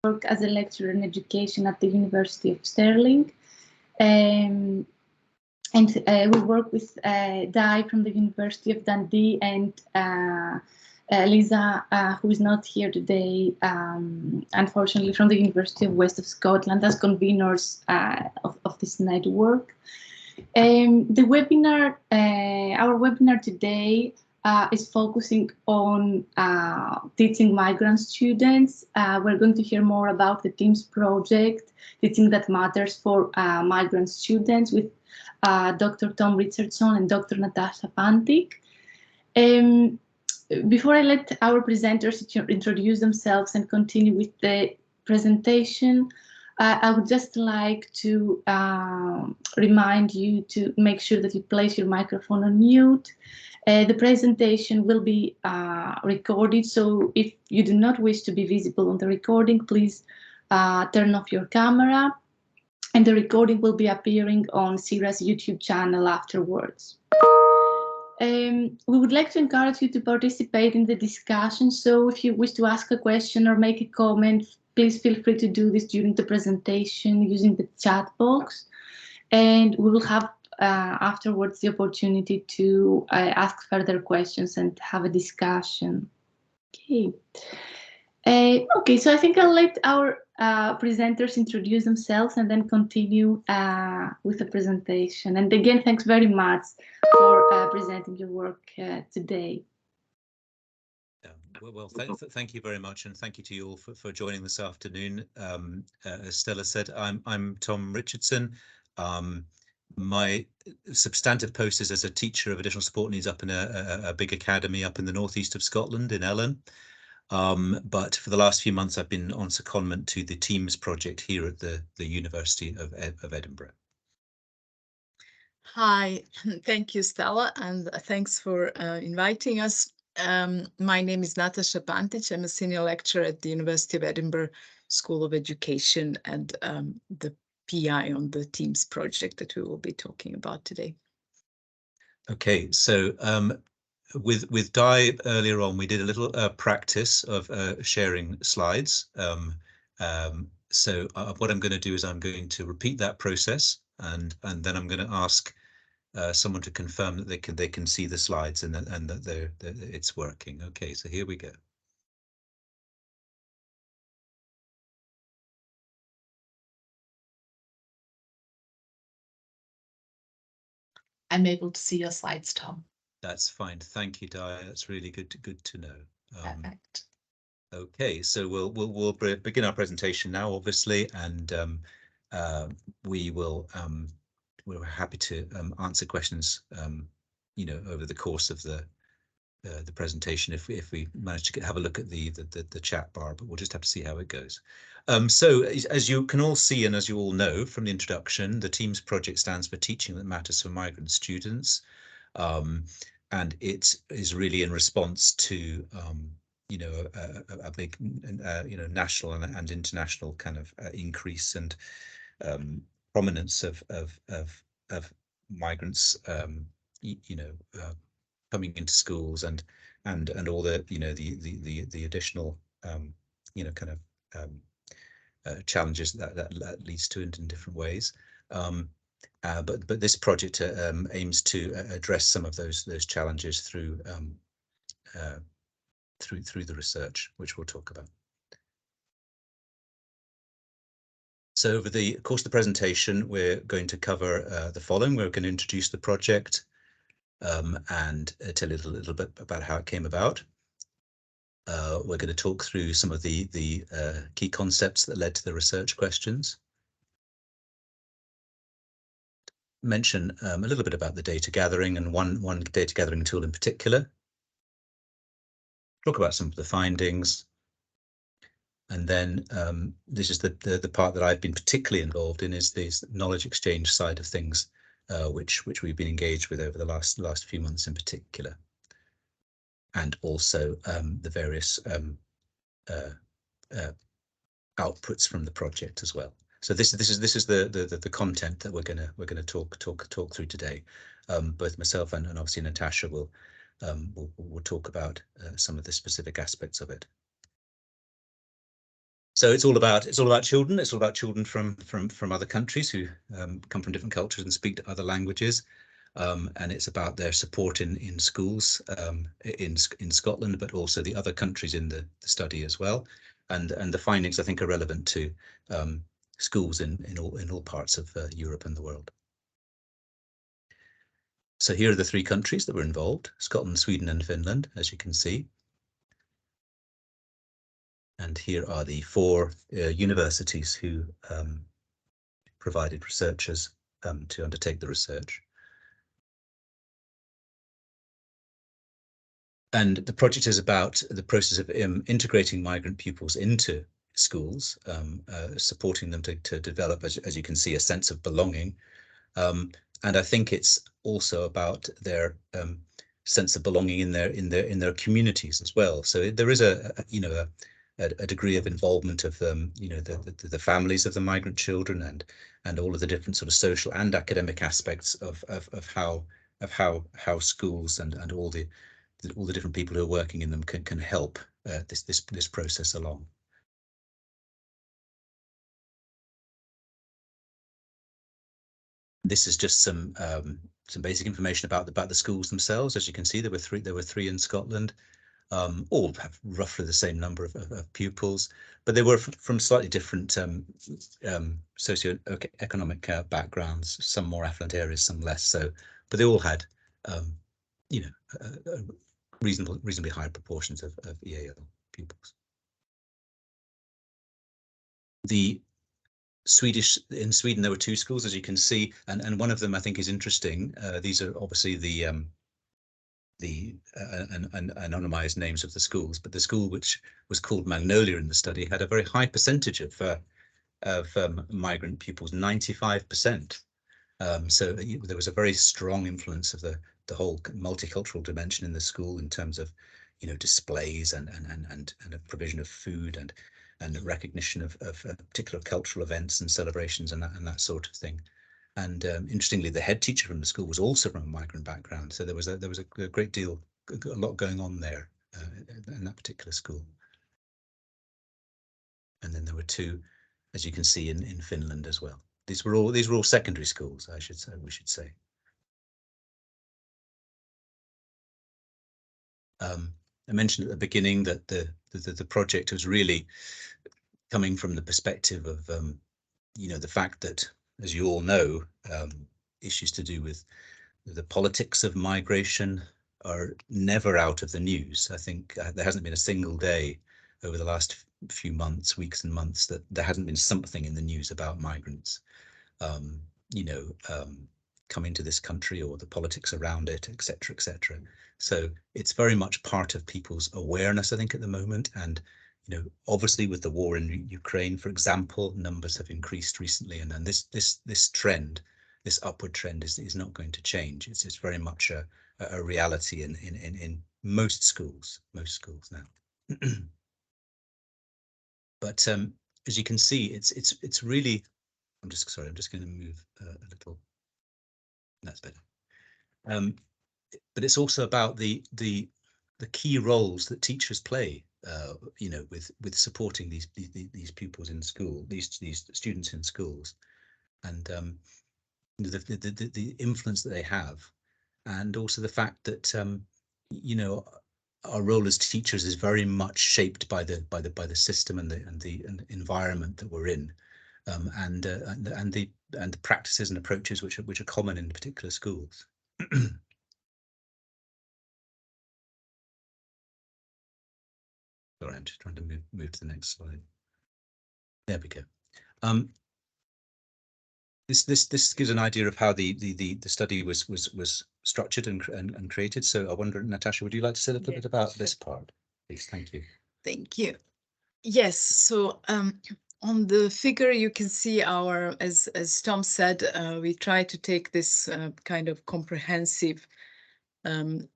work as a lecturer in education at the University of Stirling. And we work with Di from the University of Dundee and Lisa, who is not here today, unfortunately, from the University of West of Scotland as conveners of this network. The webinar, our webinar today is focusing on teaching migrant students. We're going to hear more about the TEAMS project, Teaching That Matters for Migrant Students, with Dr. Tom Richardson and Dr. Natasa Pantic. Before I let our presenters introduce themselves and continue with the presentation, I would just like to remind you to make sure that you place your microphone on mute. The presentation will be recorded, so if you do not wish to be visible on the recording, please turn off your camera, and the recording will be appearing on SERA's YouTube channel afterwards. We would like to encourage you to participate in the discussion, so if you wish to ask a question or make a comment, please feel free to do this during the presentation using the chat box, and we will have afterwards the opportunity to ask further questions and have a discussion. Okay. Okay, so I think I'll let our presenters introduce themselves and then continue with the presentation. And again, thanks very much for presenting your work today. Well, thank you very much, and thank you to you all for joining this afternoon. As Stella said, I'm Tom Richardson. My substantive post is as a teacher of additional support needs up in a big academy up in the northeast of Scotland in Ellen. But for the last few months, I've been on secondment to the TEAMS project here at the University of Edinburgh. Hi, thank you, Stella, and thanks for inviting us. My name is Natasa Pantic. I'm a senior lecturer at the University of Edinburgh School of Education and the PI on the TEAMS project that we will be talking about today. Okay, so with Di earlier on, we did a little practice of sharing slides. So what I'm going to do is I'm going to repeat that process, and then I'm going to ask someone to confirm that they can see the slides and that it's working. Okay, so here we go. I'm able to see your slides, Tom. That's fine. Thank you, Di. That's really good to know. Perfect. Okay, so we'll begin our presentation now, obviously, and we're happy to answer questions, you know, over the course of the presentation if we manage to have a look at the chat bar, but we'll just have to see how it goes. So as you can all see, and as you all know from the introduction, the TEAMS project stands for Teaching That Matters for Migrant Students, and it is really in response to you know, a big you know, national and international kind of increase and prominence of migrants, you know, coming into schools and all the, you know, the additional you know, kind of challenges that leads to it in different ways. But this project aims to address some of those challenges through the research, which we'll talk about. So over the course of the presentation, we're going to cover the following. We're going to introduce the project and tell you a little bit about how it came about. We're going to talk through some of the key concepts that led to the research questions. Mention a little bit about the data gathering and one data gathering tool in particular. Talk about some of the findings. And then this is the part that I've been particularly involved in, is this knowledge exchange side of things, which we've been engaged with over the last few months in particular, and also the various outputs from the project as well. So this is the content that we're gonna talk through today. Both myself and obviously Natasa will talk about some of the specific aspects of it. So it's all about children. It's all about children from other countries who come from different cultures and speak other languages. And it's about their support in schools in Scotland, but also the other countries in the study as well. And the findings, I think, are relevant to schools in all parts of Europe and the world. So here are the 3 countries that were involved: Scotland, Sweden, and Finland, as you can see. And here are the 4 universities who provided researchers to undertake the research. And the project is about the process of integrating migrant pupils into schools, supporting them to develop, as you can see, a sense of belonging. And I think it's also about their sense of belonging in their communities as well. So there is a degree of involvement of the families of the migrant children and all of the different sort of social and academic aspects of how schools and all the different people who are working in them can help this process along. This is just some basic information about the schools themselves. As you can see, there were three in Scotland. All have roughly the same number of pupils, but they were from slightly different socio-economic backgrounds. Some more affluent areas, some less so. But they all had, reasonably high proportions of EAL pupils. In Sweden, there were 2 schools, as you can see, and one of them I think is interesting. These are obviously the anonymized names of the schools, but the school which was called Magnolia in the study had a very high percentage of migrant pupils, 95%. So there was a very strong influence of the whole multicultural dimension in the school in terms of, displays and a provision of food and recognition of particular cultural events and celebrations and that sort of thing. And interestingly, the head teacher from the school was also from a migrant background. So there was a great deal, a lot going on there in that particular school. And then there were 2, as you can see, in Finland as well. These were all secondary schools, we should say. I mentioned at the beginning that the project was really coming from the perspective of the fact that, as you all know, issues to do with the politics of migration are never out of the news. I think there hasn't been a single day over the last few months, weeks and months, that there hasn't been something in the news about migrants, coming to this country or the politics around it, etc., etc. So it's very much part of people's awareness, I think, at the moment. And obviously with the war in Ukraine, for example, numbers have increased recently, and then this trend, this upward trend, is not going to change. It's very much a reality in most schools now. But as you can see, it's really. I'm just going to move a little. That's better. But it's also about the key roles that teachers play, with supporting these pupils in school, these students in schools, and the influence that they have, and also the fact that our role as teachers is very much shaped by the system and the environment that we're in, and the practices and approaches which are common in particular schools. Sorry, I'm just trying to move to the next slide. There we go. This gives an idea of how the study was structured and created. So I wonder, Natasha, would you like to say a little bit about this part, please? Thank you. Thank you. Yes. So on the figure, you can see as Tom said, we try to take this kind of comprehensive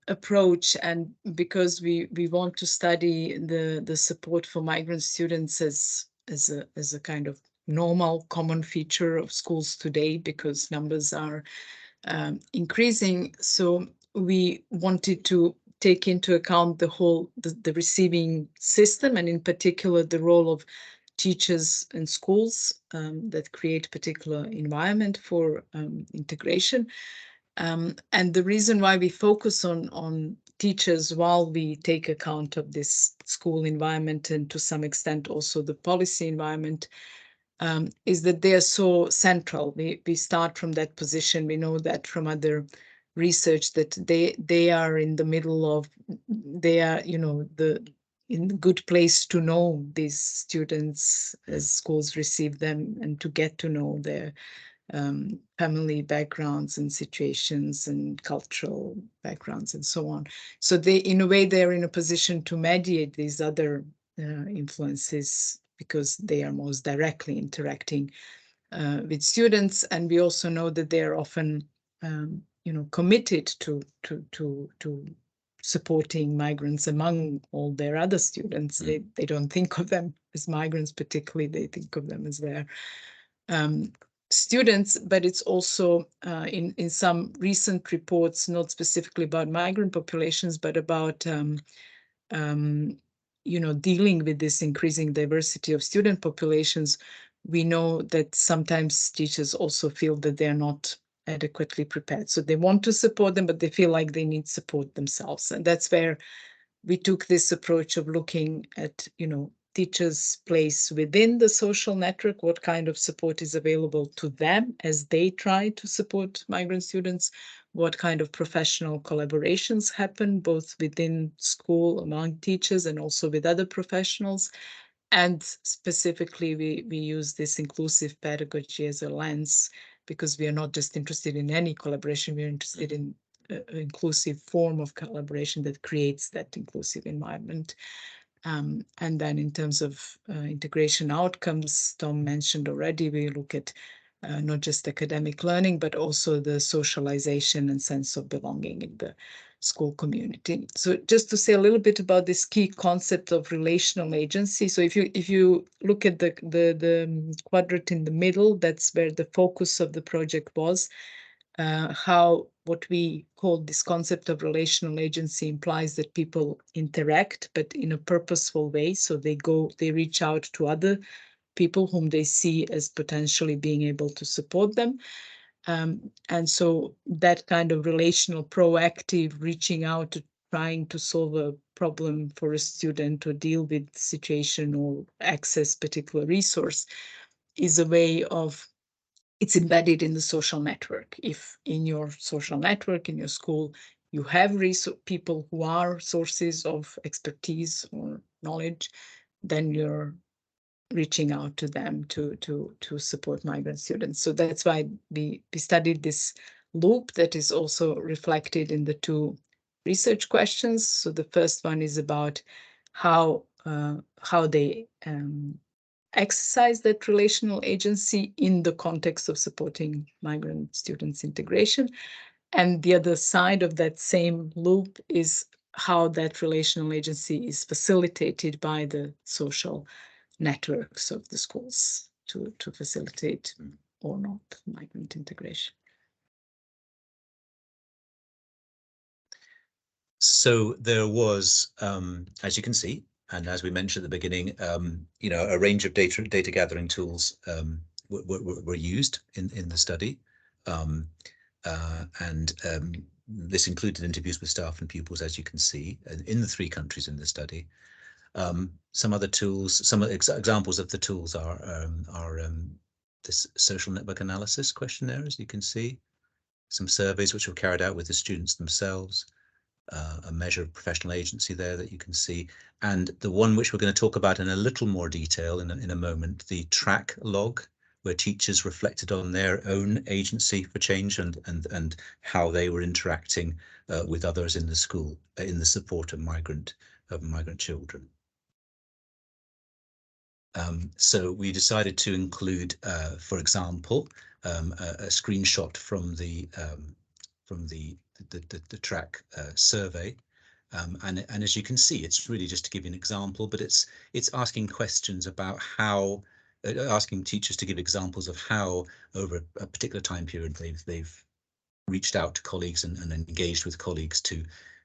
approach, and because we want to study the support for migrant students as a kind of normal common feature of schools today, because numbers are increasing. So we wanted to take into account the whole the receiving system, and in particular the role of teachers and schools that create particular environment for integration. And the reason why we focus on teachers while we take account of this school environment and to some extent also the policy environment is that they are so central. We start from that position. We know that from other research that they are in the middle of, they are, you know, in a good place to know these students as schools receive them and to get to know their family backgrounds and situations and cultural backgrounds and so on. So they, in a way, they're in a position to mediate these other influences because they are most directly interacting with students. And we also know that they are often, you know, committed to supporting migrants among all their other students. They don't think of them as migrants particularly, they think of them as their students, but it's also in some recent reports, not specifically about migrant populations, but about you know, dealing with this increasing diversity of student populations. We know that sometimes teachers also feel that they're not adequately prepared. So they want to support them, but they feel like they need support themselves. And that's where we took this approach of looking at, you know, teachers' place within the social network, what kind of support is available to them as they try to support migrant students, what kind of professional collaborations happen both within school among teachers and also with other professionals. And specifically, we use this inclusive pedagogy as a lens because we are not just interested in any collaboration, we're interested in an inclusive form of collaboration that creates that inclusive environment. And then in terms of integration outcomes, Tom mentioned already, we look at not just academic learning, but also the socialization and sense of belonging in the school community. So just to say a little bit about this key concept of relational agency. So if you look at the quadrant in the middle, that's where the focus of the project was. How what we call this concept of relational agency implies that people interact, but in a purposeful way. So they reach out to other people whom they see as potentially being able to support them. And so that kind of relational, proactive reaching out to trying to solve a problem for a student or deal with situation or access particular resource is a way of, it's embedded in the social network. If in your social network, in your school, you have people who are sources of expertise or knowledge, then you're reaching out to them to support migrant students. So that's why we studied this loop that is also reflected in the two research questions. So the first one is about how they exercise that relational agency in the context of supporting migrant students' integration. And the other side of that same loop is how that relational agency is facilitated by the social networks of the schools to facilitate or not migrant integration. So there was, as you can see, and as we mentioned at the beginning, you know, a range of data gathering tools were used in the study, this included interviews with staff and pupils, as you can see, in the 3 countries in the study. Some other tools, some examples of the tools are this social network analysis questionnaire, as you can see, some surveys which were carried out with the students themselves, a measure of professional agency there that you can see, and the one which we're going to talk about in a little more detail in a moment, the TRAC log, where teachers reflected on their own agency for change and how they were interacting with others in the school in the support of migrant children. So we decided to include, for example, a screenshot from the TRAC survey, and as you can see, it's really just to give you an example, but it's asking questions about how, asking teachers to give examples of how over a particular time period they've reached out to colleagues and engaged with colleagues to,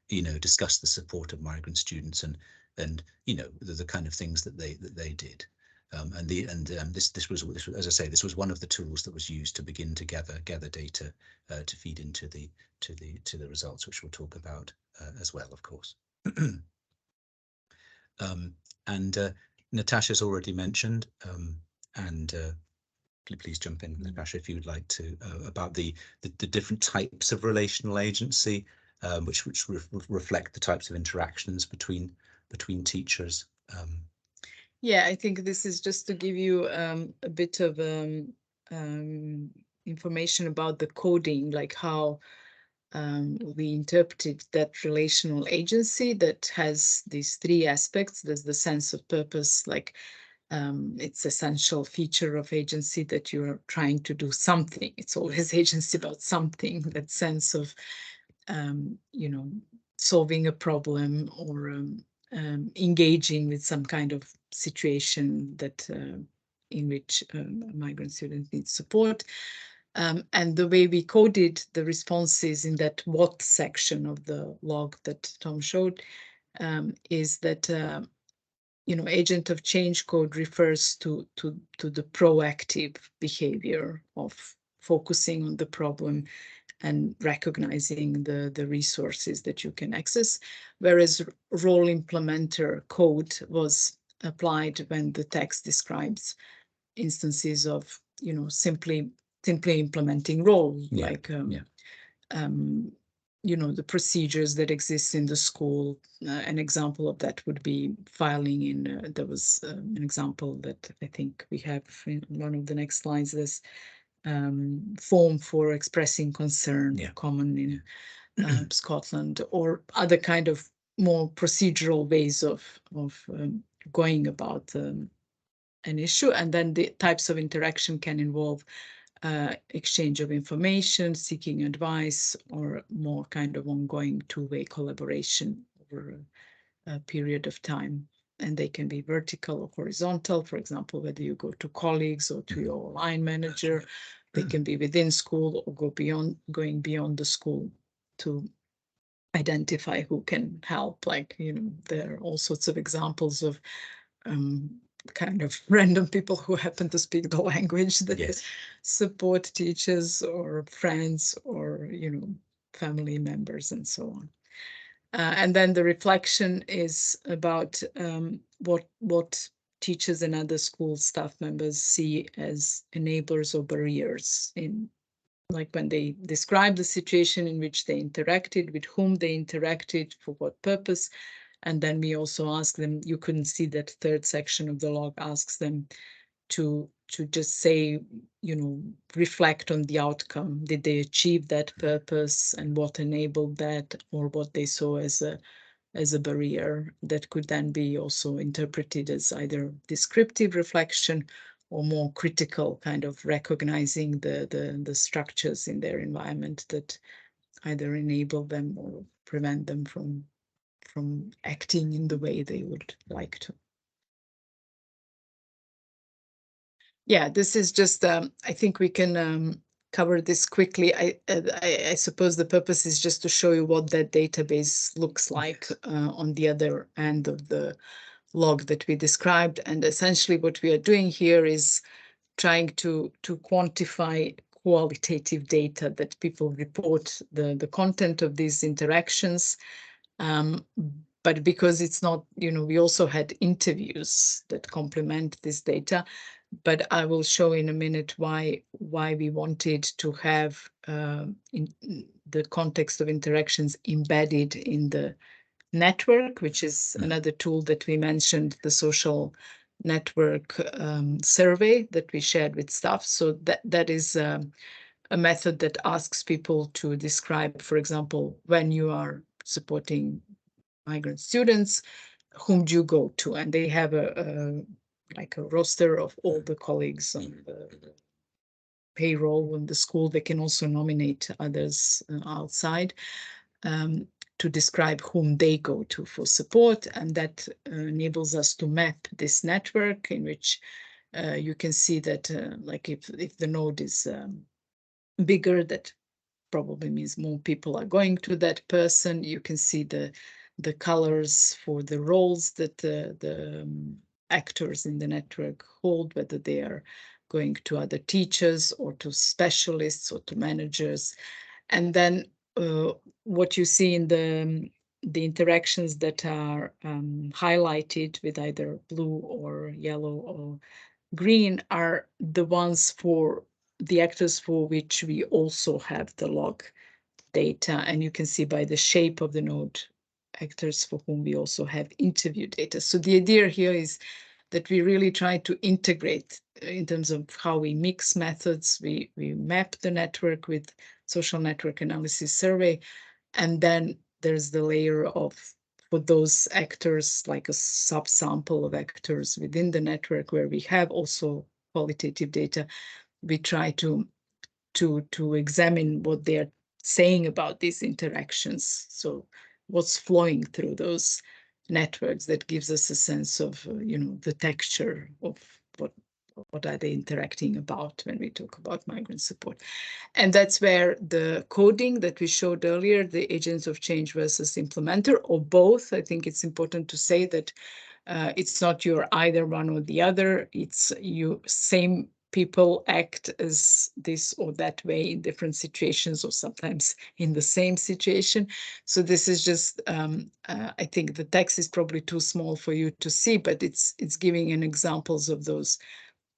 you know, discuss the support of migrant students and you know the kind of things that they did. This was, as I say, this was one of the tools that was used to begin to gather data to feed into the results, which we'll talk about as well, of course. Natasha's already mentioned, please jump in, Natasha, if you would like to, about the different types of relational agency, which reflect the types of interactions between teachers. Yeah, I think this is just to give you a bit of information about the coding, like how we interpreted that relational agency that has these three aspects. There's the sense of purpose, like it's essential feature of agency that you're trying to do something. It's always agency about something, that sense of, you know, solving a problem or engaging with some kind of situation that in which a migrant student needs support. And the way we coded the responses in that what section of the log that Tom showed is that you know, agent of change code refers to the proactive behavior of focusing on the problem and recognizing the resources that you can access, whereas role implementer code was applied when the text describes instances of, you know, simply implementing role, like you know, the procedures that exist in the school. An example of that would be filing in, there was an example that I think we have in one of the next slides, this form for expressing concern, common in Scotland, or other kind of more procedural ways of going about an issue. And then the types of interaction can involve exchange of information, seeking advice, or more kind of ongoing two-way collaboration over a period of time. And they can be vertical or horizontal, for example, whether you go to colleagues or to your line manager. They can be within school or going beyond the school to identify who can help. Like, you know, there are all sorts of examples of kind of random people who happen to speak the language that support teachers or friends or, you know, family members and so on. And then the reflection is about what teachers and other school staff members see as enablers or barriers in, like when they describe the situation in which they interacted, with whom they interacted, for what purpose. And then we also ask them, you couldn't see that third section of the log asks them to just say, you know, reflect on the outcome. Did they achieve that purpose and what enabled that, or what they saw as a barrier that could then be also interpreted as either descriptive reflection or more critical, kind of recognizing the structures in their environment that either enable them or prevent them from acting in the way they would like to. Yeah, this is just, I think we can cover this quickly. I suppose the purpose is just to show you what that database looks like on the other end of the log that we described. And essentially what we are doing here is trying to quantify qualitative data that people report, the content of these interactions. But because it's not, you know, we also had interviews that complement this data, but I will show in a minute why we wanted to have in the context of interactions embedded in the network, which is another tool that we mentioned, the social network survey that we shared with staff. So that is a method that asks people to describe, for example, when you are supporting migrant students, whom do you go to? And they have like a roster of all the colleagues on the payroll in the school. They can also nominate others outside to describe whom they go to for support. And that enables us to map this network in which you can see that like if the node is bigger, that probably means more people are going to that person. You can see the colors for the roles that the actors in the network hold, whether they are going to other teachers or to specialists or to managers. And then what you see in the interactions that are highlighted with either blue or yellow or green are the ones for the actors for which we also have the log data. And you can see by the shape of the node actors for whom we also have interview data. So the idea here is that we really try to integrate in terms of how we mix methods. We map the network with social network analysis survey. And then there's the layer of, for those actors, like a subsample of actors within the network where we have also qualitative data. We try to examine what they're saying about these interactions. So what's flowing through those networks that gives us a sense of, the texture of what are they interacting about when we talk about migrant support. And that's where the coding that we showed earlier, the agents of change versus implementer, or both, I think it's important to say that it's not your either one or the other. It's you same people act as this or that way in different situations, or sometimes in the same situation. So this is just, I think the text is probably too small for you to see, but it's giving an examples of those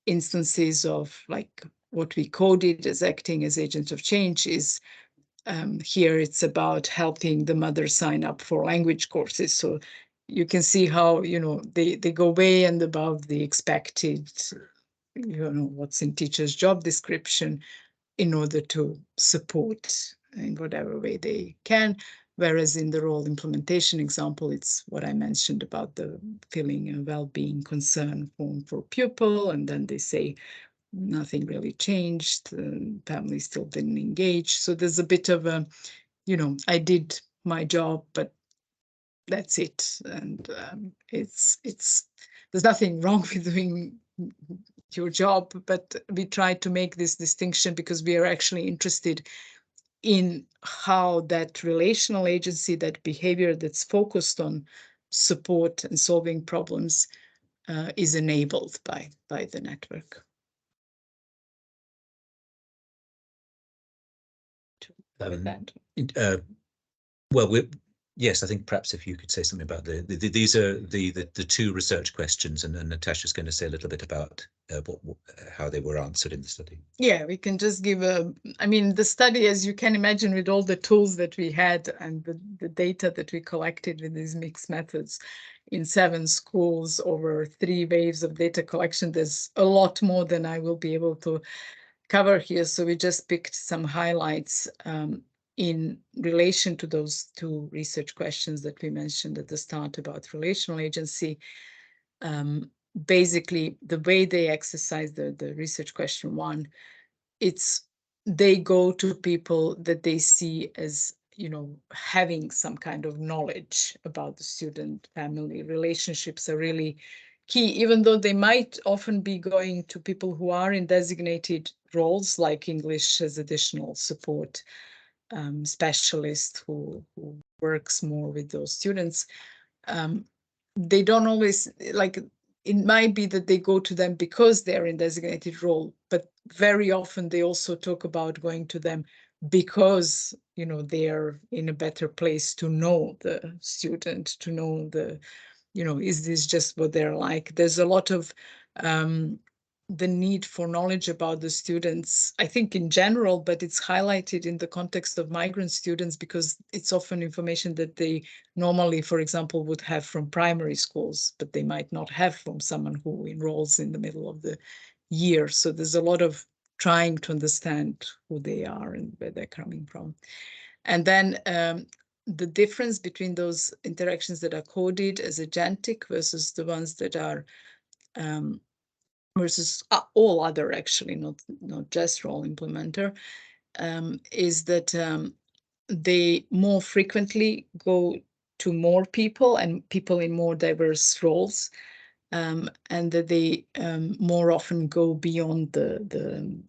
instances of like what we coded as acting as agents of change is here it's about helping the mother sign up for language courses. So you can see how, they go way and above the expected, what's in teacher's job description in order to support in whatever way they can. Whereas in the role implementation example, it's what I mentioned about the feeling a well-being concern form for pupil. And then they say nothing really changed. The family still didn't engage. So there's a bit of a, I did my job, but that's it. And it's there's nothing wrong with doing your job, but we try to make this distinction because we are actually interested in how that relational agency, that behavior that's focused on support and solving problems is enabled by the network. Well, yes, I think perhaps if you could say something about these are the two research questions, and Natasha's going to say a little bit about how they were answered in the study. Yeah, we can just give the study, as you can imagine, with all the tools that we had and the data that we collected with these mixed methods in 7 schools over 3 waves of data collection, there's a lot more than I will be able to cover here. So we just picked some highlights in relation to those 2 research questions that we mentioned at the start about relational agency. Basically, the way they exercise the research question 1, they go to people that they see as, having some kind of knowledge about the student family. Relationships are really key, even though they might often be going to people who are in designated roles like English as additional support specialist who works more with those students. They don't always, like, it might be that they go to them because they're in designated role, but very often they also talk about going to them because, they're in a better place to know the student, to know is this just what they're like? There's a lot of the need for knowledge about the students, I think in general, but it's highlighted in the context of migrant students because it's often information that they normally, for example, would have from primary schools, but they might not have from someone who enrolls in the middle of the year. So there's a lot of trying to understand who they are and where they're coming from. And then the difference between those interactions that are coded as agentic versus the ones that are versus all other, actually, not just role implementer, is that they more frequently go to more people and people in more diverse roles, and that they more often go beyond the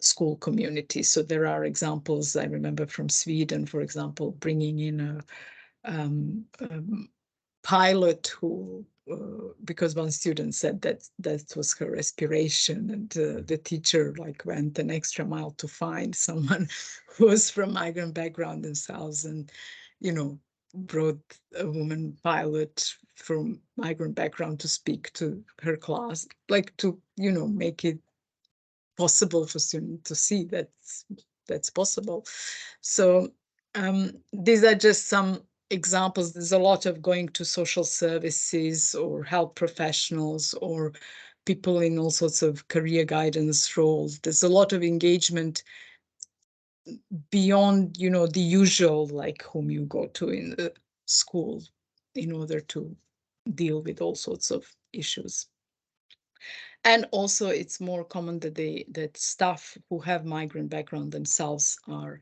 school community. So there are examples I remember from Sweden, for example, bringing in a pilot who because one student said that was her aspiration, and the teacher like went an extra mile to find someone who was from migrant background themselves, and brought a woman pilot from migrant background to speak to her class, like to make it possible for students to see that's possible. So these are just some examples. There's a lot of going to social services or health professionals or people in all sorts of career guidance roles. There's a lot of engagement beyond, the usual, like whom you go to in the school in order to deal with all sorts of issues. And also it's more common that staff who have migrant background themselves are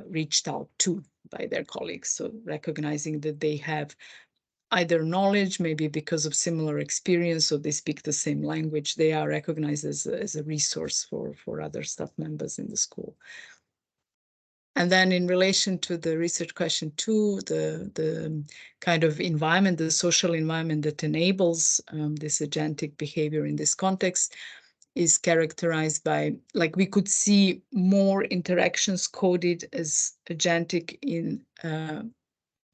reached out to by their colleagues. So recognizing that they have either knowledge, maybe because of similar experience, or they speak the same language, they are recognized as a resource for other staff members in the school. And then in relation to the research question 2, the kind of environment, the social environment that enables this agentic behavior in this context is characterized by, like, we could see more interactions coded as agentic in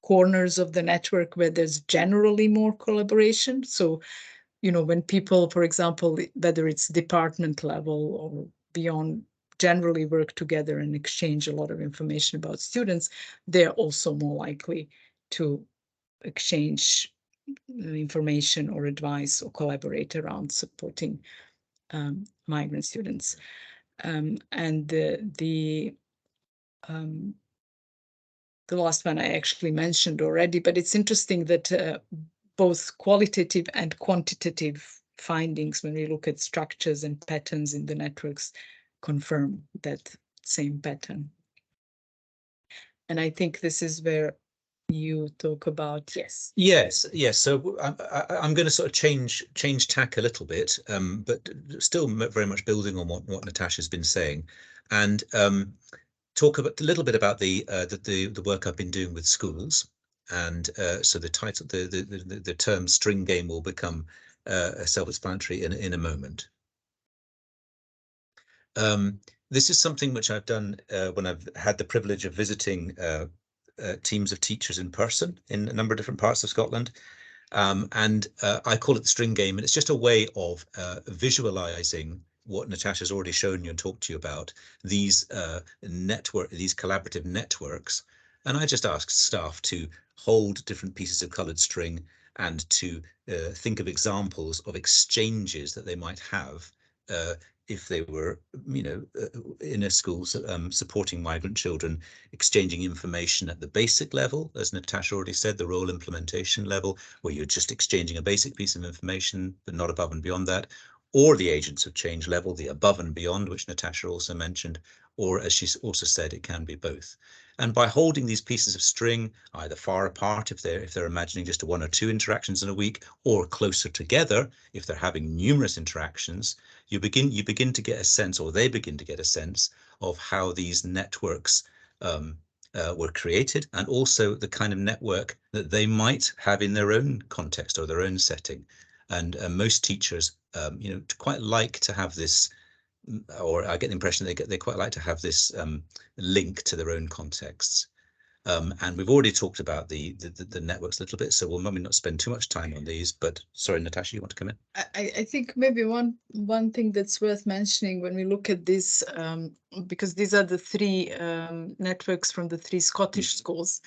corners of the network where there's generally more collaboration. So, when people, for example, whether it's department level or beyond, generally work together and exchange a lot of information about students, they're also more likely to exchange information or advice or collaborate around supporting migrant students. And the last one I actually mentioned already, but it's interesting that both qualitative and quantitative findings, when we look at structures and patterns in the networks, confirm that same pattern. And I think this is where you talk about, yes. So I'm going to sort of change tack a little bit, but still very much building on what Natasha's been saying, and talk a little bit about the work I've been doing with schools. And so the title, the term string game will become self-explanatory in a moment. This is something which I've done when I've had the privilege of visiting teams of teachers in person in a number of different parts of Scotland. And I call it the string game, and it's just a way of visualizing what Natasha's already shown you and talked to you about, these these collaborative networks. And I just asked staff to hold different pieces of colored string and to think of examples of exchanges that they might have if they were, in a school supporting migrant children, exchanging information at the basic level, as Natasha already said, the role implementation level, where you're just exchanging a basic piece of information, but not above and beyond that, or the agents of change level, the above and beyond, which Natasha also mentioned, or as she also said, it can be both. And by holding these pieces of string either far apart if they're imagining just 1 or 2 interactions in a week, or closer together if they're having numerous interactions, you begin to get a sense, or they begin to get a sense, of how these networks were created, and also the kind of network that they might have in their own context or their own setting. And most teachers, quite like to have this, or I get the impression they quite like to have this link to their own contexts. And we've already talked about the networks a little bit, so we'll maybe not spend too much time on these. But sorry, Natasha, you want to come in? I think maybe one thing that's worth mentioning when we look at this, because these are the 3 networks from the 3 Scottish schools,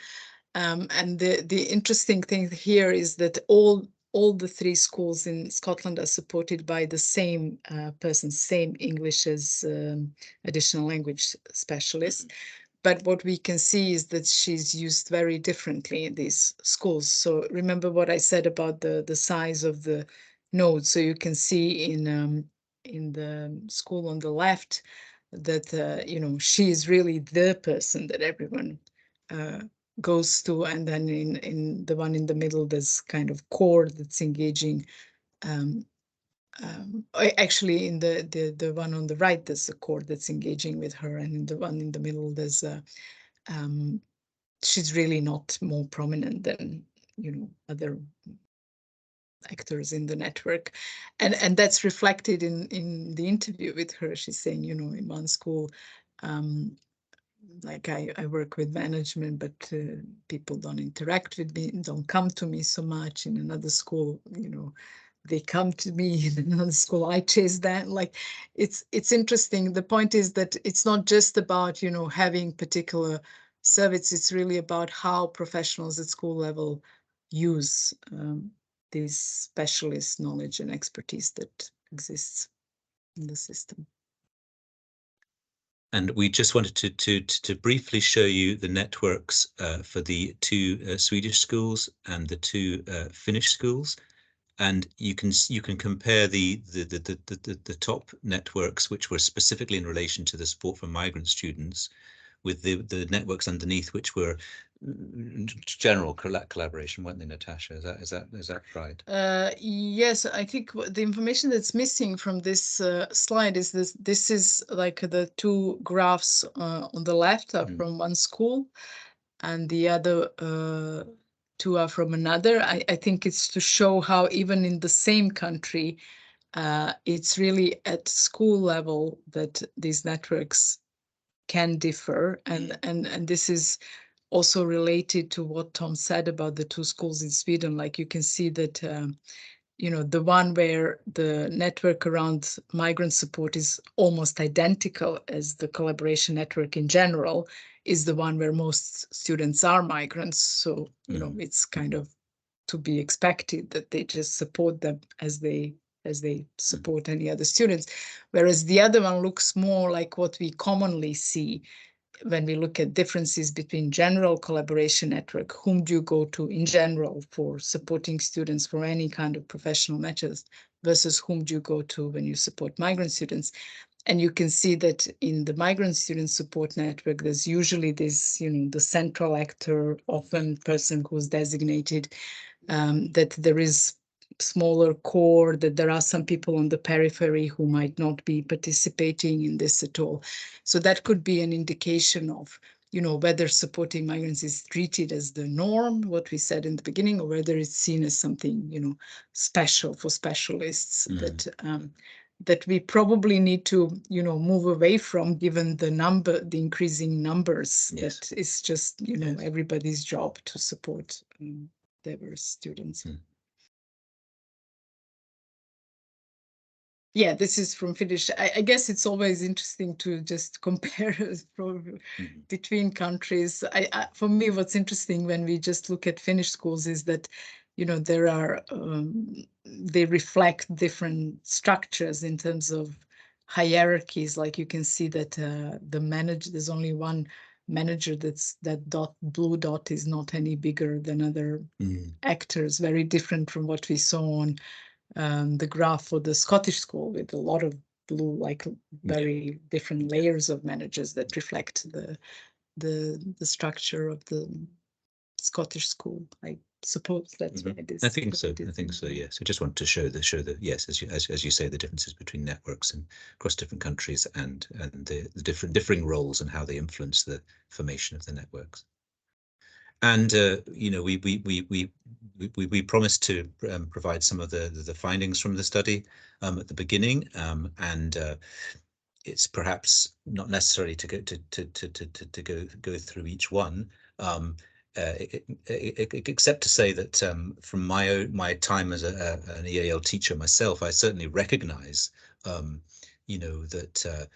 and the interesting thing here is that all the 3 schools in Scotland are supported by the same person, same English as additional language specialist. But what we can see is that she's used very differently in these schools. So remember what I said about the size of the nodes. So you can see in the school on the left that she is really the person that everyone goes to, and then in the one in the middle, there's kind of core that's engaging. Actually, in the one on the right, there's a core that's engaging with her, and in the one in the middle, there's she's really not more prominent than other actors in the network, and that's reflected in the interview with her. She's saying, you know, in one school, like I work with management, but people don't interact with me, don't come to me so much. In another school, you know, they come to me. In another school, I chase them. Like, it's interesting. The point is that it's not just about, you know, having particular service. It's really about how professionals at school level use this specialist knowledge and expertise that exists in the system. And we just wanted to briefly show you the networks for the two Swedish schools and the two Finnish schools, and you can compare the top networks, which were specifically in relation to the support for migrant students, with the networks underneath, which were general collaboration, weren't they, Natasha? Is that right? Yes, I think the information that's missing from this slide is this is like the two graphs on the left are from one school, and the other two are from another. I think it's to show how even in the same country, it's really at school level that these networks can differ, and this is also related to what Tom said about the two schools in Sweden. Like, you can see that you know, the one where the network around migrant support is almost identical as the collaboration network in general is the one where most students are migrants. So, you know, it's kind of to be expected that they just support them as they support any other students. Whereas the other one looks more like what we commonly see when we look at differences between general collaboration network, whom do you go to in general for supporting students for any kind of professional matters, versus whom do you go to when you support migrant students. And you can see that in the migrant student support network, there's usually this, you know, the central actor, often person who's designated, that there is smaller core, that there are some people on the periphery who might not be participating in this at all. So that could be an indication of, you know, whether supporting migrants is treated as the norm, what we said in the beginning, or whether it's seen as something, you know, special for specialists that we probably need to, you know, move away from, given the increasing numbers. Yes. That it's just, you know, everybody's job to support diverse students. Yeah, this is from Finnish. I guess it's always interesting to just compare between countries. For me, what's interesting when we just look at Finnish schools is that, you know, there are they reflect different structures in terms of hierarchies. Like, you can see that there's only one manager, that blue dot is not any bigger than other actors, very different from what we saw on the graph for the Scottish school, with a lot of blue, like very different layers of managers that reflect the structure of the Scottish school. I suppose that's why it is. I think so. Yes. I just want to show that yes, as you say, the differences between networks and across different countries, and the differing roles and how they influence the formation of the networks. And you know, we promised to provide some of the findings from the study at the beginning, and it's perhaps not necessary to go through each one, except to say that from my time as an EAL teacher myself, I certainly recognise you know, that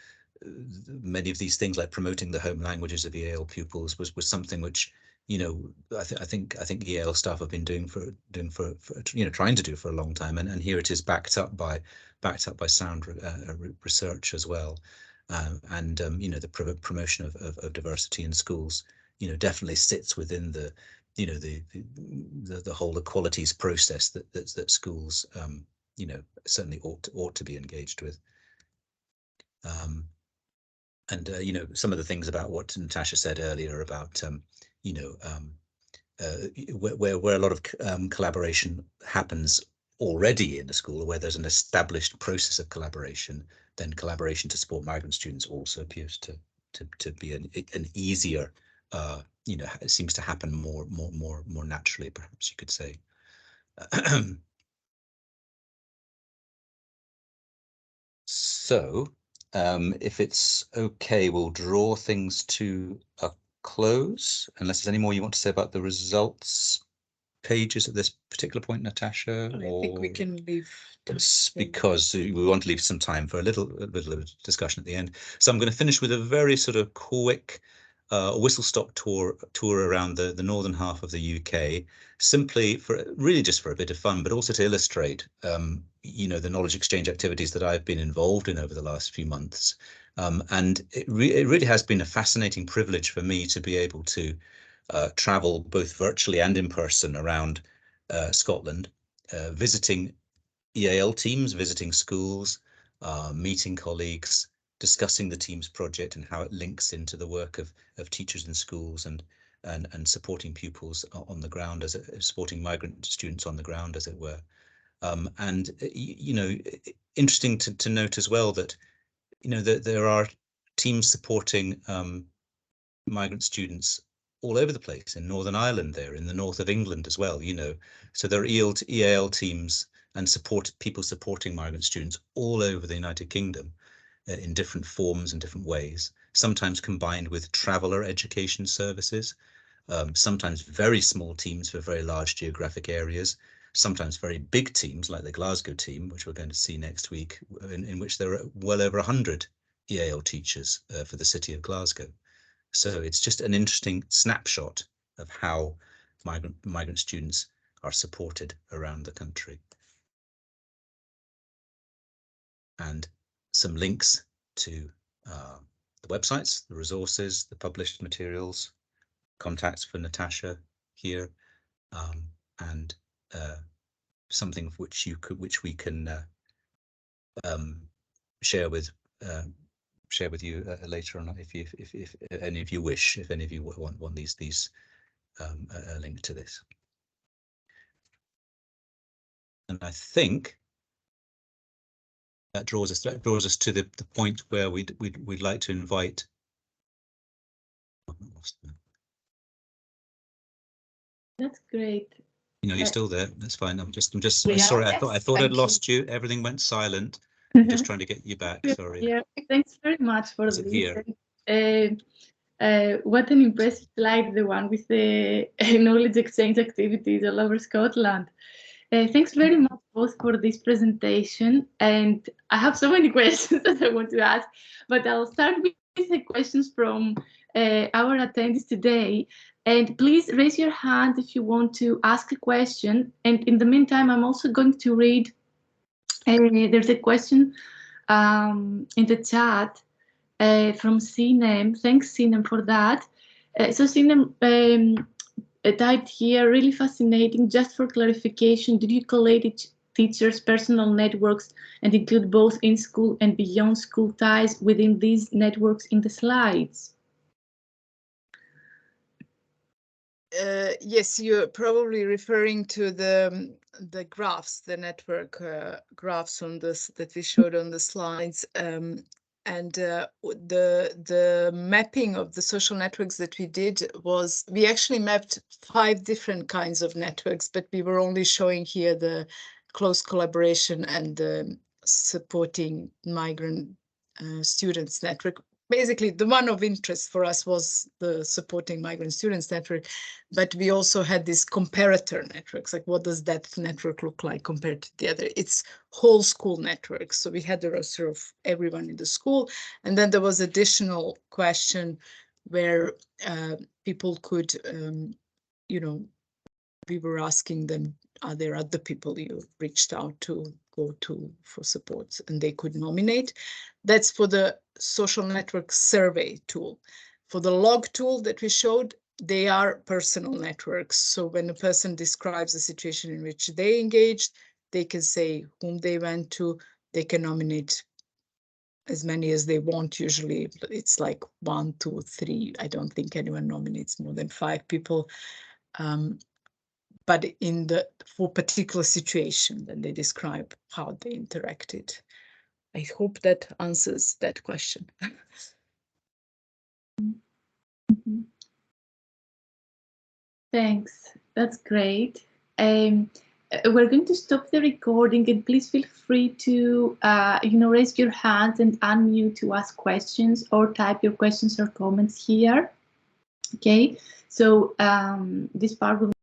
many of these things, like promoting the home languages of EAL pupils, was something which, you know, I think EAL staff have been doing for you know, trying to do for a long time, and here it is backed up by sound research as well, and you know, the promotion of diversity in schools, you know, definitely sits within the, you know, the whole equalities process that schools you know, certainly ought to be engaged with. And you know, some of the things about what Natasha said earlier about you know, where a lot of collaboration happens already in the school, where there's an established process of collaboration, then collaboration to support migrant students also appears to be an easier, you know, it seems to happen more naturally, perhaps you could say. So if it's okay, we'll draw things to a close, unless there's any more you want to say about the results pages at this particular point, Natasha. I think we can leave. It's because we want to leave some time for a little discussion at the end. So I'm going to finish with a very sort of quick whistle-stop tour around the northern half of the UK, simply for really just for a bit of fun, but also to illustrate, you know, the knowledge exchange activities that I've been involved in over the last few months. And it really has been a fascinating privilege for me to be able to travel both virtually and in person around Scotland, visiting EAL teams, visiting schools, meeting colleagues, discussing the team's project and how it links into the work of teachers in schools and supporting pupils on the ground, supporting migrant students on the ground, as it were. And you know, interesting to note as well that, you know, that there are teams supporting migrant students all over the place, in Northern Ireland, there in the north of England as well, you know. So there are EAL teams and people supporting migrant students all over the United Kingdom in different forms and different ways, sometimes combined with traveller education services, sometimes very small teams for very large geographic areas, sometimes very big teams like the Glasgow team, which we're going to see next week, in which there are well over 100 EAL teachers for the city of Glasgow. So it's just an interesting snapshot of how migrant students are supported around the country. And some links to the websites, the resources, the published materials, contacts for Natasha here, and something which we can share with you later on, if any of you wish, if any of you want these a link to this. And I think that draws us to the point where we'd like to invite. That's great. You know, you're still there. That's fine. I'm just We sorry. are. I thought I'd Thank you. lost you. Everything went silent. I'm just trying to get you back. Sorry. Yeah, thanks very much for Is it this. here? What an impressive slide, the one with the knowledge exchange activities all over Scotland. Thanks very much both for this presentation. And I have so many questions that I want to ask, but I'll start with the questions from our attendees today. And please raise your hand if you want to ask a question. And in the meantime, I'm also going to read, there's a question in the chat from Sinem. Thanks, Sinem, for that. So Sinem typed here, really fascinating. Just for clarification, did you collate teachers' personal networks and include both in-school and beyond school ties within these networks in the slides? Yes, you're probably referring to the graphs, the network graphs on this that we showed on the slides. And the mapping of the social networks that we did was, we actually mapped 5 different kinds of networks, but we were only showing here the close collaboration and the supporting migrant students network. Basically, the one of interest for us was the supporting migrant students network, but we also had these comparator networks, like what does that network look like compared to the other? It's whole school networks. So we had the roster of everyone in the school. And then there was additional question where people could, you know, we were asking them, are there other people you reached out to go to for support? And they could nominate. That's for the social network survey tool. For the log tool that we showed, they are personal networks. So when a person describes a situation in which they engaged, they can say whom they went to, they can nominate as many as they want. Usually it's like 1, 2, 3. I don't think anyone nominates more than 5 people. But for particular situation, then they describe how they interacted. I hope that answers that question. Thanks. That's great. And we're going to stop the recording, and please feel free to raise your hand and unmute to ask questions or type your questions or comments here. Okay, so this part will